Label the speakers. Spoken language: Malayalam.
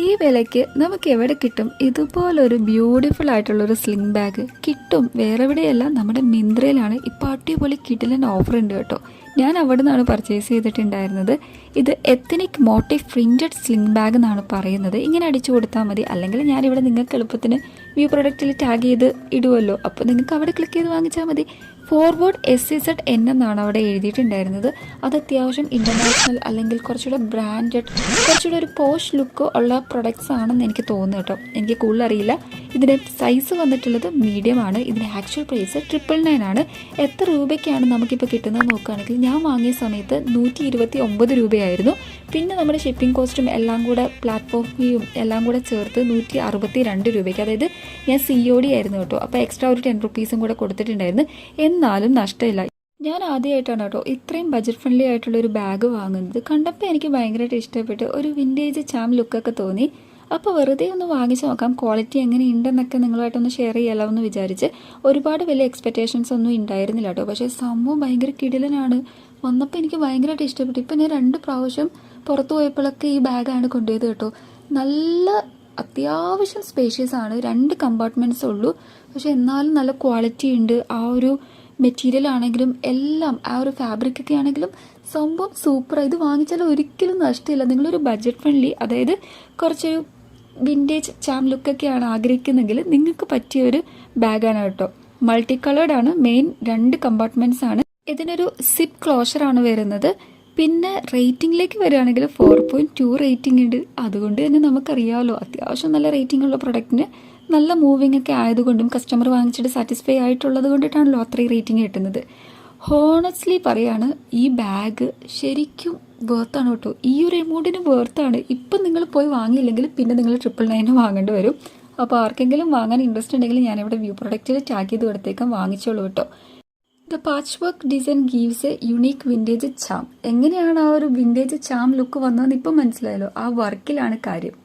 Speaker 1: ഈ വിലയ്ക്ക് നമുക്ക് എവിടെ കിട്ടും ഇതുപോലൊരു ബ്യൂട്ടിഫുൾ ആയിട്ടുള്ളൊരു സ്ലിംഗ് ബാഗ്? കിട്ടും, വേറെ എവിടെയല്ല, നമ്മുടെ മിന്ത്രയിലാണ്. ഇപ്പോൾ അടിപൊളി കിടിലൻ ഓഫർ ഉണ്ട് കേട്ടോ. ഞാൻ അവിടെ നിന്നാണ് പർച്ചേസ് ചെയ്തിട്ടുണ്ടായിരുന്നത്. ഇത് ethnic motive printed sling bag എന്നാണ് പറയുന്നത്. ഇങ്ങനെ അടിച്ചു കൊടുത്താൽ മതി, അല്ലെങ്കിൽ ഞാനിവിടെ നിങ്ങൾക്ക് എളുപ്പത്തിന് വ്യൂ പ്രൊഡക്റ്റിൽ ടാഗ് ചെയ്ത് ഇടുമല്ലോ, അപ്പോൾ നിങ്ങൾക്ക് അവിടെ ക്ലിക്ക് ചെയ്ത് വാങ്ങിച്ചാൽ മതി. ഫോർവേഡ് SEZN എന്നാണ് അവിടെ എഴുതിയിട്ടുണ്ടായിരുന്നത്. അത് അത്യാവശ്യം ഇൻ്റർനാഷണൽ അല്ലെങ്കിൽ കുറച്ചുകൂടെ ബ്രാൻഡഡ്, കുറച്ചുകൂടെ ഒരു പോഷ് ലുക്ക് ഉള്ള പ്രൊഡക്ട്സ് ആണെന്ന് എനിക്ക് തോന്നുന്നു കേട്ടോ. എനിക്ക് കൂടുതൽ അറിയില്ല. ഇതിൻ്റെ സൈസ് വന്നിട്ടുള്ളത് മീഡിയം ആണ്. ഇതിൻ്റെ ആക്ച്വൽ പ്രൈസ് 999 ആണ്. എത്ര രൂപയ്ക്കാണ് നമുക്കിപ്പോൾ കിട്ടുന്നത് നോക്കുകയാണെങ്കിൽ, ഞാൻ വാങ്ങിയ സമയത്ത് 129 രൂപയായിരുന്നു. പിന്നെ നമ്മുടെ ഷിപ്പിംഗ് കോസ്റ്റും എല്ലാം കൂടെ പ്ലാറ്റ്ഫോം ഫീയും എല്ലാം കൂടെ ചേർത്ത് 162 രൂപയ്ക്ക്, അതായത് ഞാൻ COD ആയിരുന്നു കേട്ടോ. അപ്പോൾ എക്സ്ട്രാ ഒരു 10 റുപ്പീസും കൂടെ കൊടുത്തിട്ടുണ്ടായിരുന്നു. എന്നാലും നഷ്ടമില്ല. ഞാൻ ആദ്യമായിട്ടാണ് കേട്ടോ ഇത്രയും ബഡ്ജറ്റ് ഫ്രണ്ട്ലി ആയിട്ടുള്ളൊരു ബാഗ് വാങ്ങുന്നത്. കണ്ടപ്പോൾ എനിക്ക് ഭയങ്കരമായിട്ട് ഇഷ്ടപ്പെട്ട്, ഒരു വിൻറ്റേജ് ചാം ലുക്കൊക്കെ തോന്നി. അപ്പോൾ വെറുതെ ഒന്ന് വാങ്ങിച്ച് നോക്കാം, ക്വാളിറ്റി എങ്ങനെയുണ്ടെന്നൊക്കെ നിങ്ങളുമായിട്ടൊന്ന് ഷെയർ ചെയ്യാമല്ലോ എന്ന് വിചാരിച്ച്. ഒരുപാട് വലിയ എക്സ്പെക്റ്റേഷൻസ് ഒന്നും ഉണ്ടായിരുന്നില്ല കേട്ടോ. പക്ഷേ സംഭവം ഭയങ്കര കിടിലനാണ്. വന്നപ്പോൾ എനിക്ക് ഭയങ്കരമായിട്ട് ഇഷ്ടപ്പെട്ടു. ഇപ്പം ഞാൻ 2 പ്രാവശ്യം പുറത്തു പോയപ്പോഴൊക്കെ ഈ ബാഗാണ് കൊണ്ടുപോയത് കേട്ടോ. നല്ല അത്യാവശ്യം സ്പേഷ്യസ് ആണ്. 2 കമ്പാർട്ട്മെൻറ്റ്സ് ഉള്ളൂ. പക്ഷെ എന്നാലും നല്ല ക്വാളിറ്റി ഉണ്ട്. ആ ഒരു മെറ്റീരിയൽ ആണെങ്കിലും എല്ലാം, ആ ഒരു ഫാബ്രിക് ഒക്കെ ആണെങ്കിലും സംഭവം സൂപ്പറാണ്. ഇത് വാങ്ങിച്ചാൽ ഒരിക്കലും നഷ്ടമില്ല. നിങ്ങളൊരു ബഡ്ജറ്റ് ഫ്രണ്ട്ലി, അതായത് കുറച്ചൊരു വിൻറ്റേജ് ചാം ലുക്കൊക്കെയാണ് ആഗ്രഹിക്കുന്നെങ്കിൽ നിങ്ങൾക്ക് പറ്റിയ ഒരു ബാഗാണ് കേട്ടോ. മൾട്ടി കളേർഡ് ആണ്. മെയിൻ 2 കമ്പാർട്ട്മെൻറ്റ്സ് ആണ്. ഇതിനൊരു സിപ്പ് ക്ലോഷറാണ് വരുന്നത്. പിന്നെ റേറ്റിംഗിലേക്ക് വരികയാണെങ്കിൽ 4.2 റേറ്റിംഗ് ഉണ്ട്. അതുകൊണ്ട് തന്നെ നമുക്കറിയാമല്ലോ, അത്യാവശ്യം നല്ല റേറ്റിംഗ് ഉള്ള പ്രൊഡക്റ്റിന് നല്ല മൂവിങ് ഒക്കെ ആയതുകൊണ്ടും കസ്റ്റമർ വാങ്ങിച്ചിട്ട് സാറ്റിസ്ഫൈ ആയിട്ടുള്ളത് കൊണ്ടിട്ടാണല്ലോ അത്രയും റേറ്റിംഗ് കിട്ടുന്നത്. ഹോണസ്റ്റ്ലി പറയാണ്, ഈ ബാഗ് ശരിക്കും വേർത്താണ് കേട്ടോ. ഈ ഒരു എമൗണ്ടിന് വേർത്താണ്. ഇപ്പം നിങ്ങൾ പോയി വാങ്ങിയില്ലെങ്കിൽ പിന്നെ നിങ്ങൾ 999 വാങ്ങേണ്ടി വരും. അപ്പോൾ ആർക്കെങ്കിലും വാങ്ങാൻ ഇൻട്രസ്റ്റ് ഉണ്ടെങ്കിൽ ഞാനിവിടെ വ്യൂ പ്രൊഡക്റ്റിൽ ടാഗ് ചെയ്ത് കൊടുത്തേക്കാം, വാങ്ങിച്ചോളൂ കേട്ടോ. The patchwork design gives a unique vintage charm. എങ്ങനെയാണ് ആ ഒരു വിൻറ്റേജ് ചാം ലുക്ക് വന്നതെന്ന് ഇപ്പം മനസ്സിലായല്ലോ. ആ വർക്കിലാണ് കാര്യം.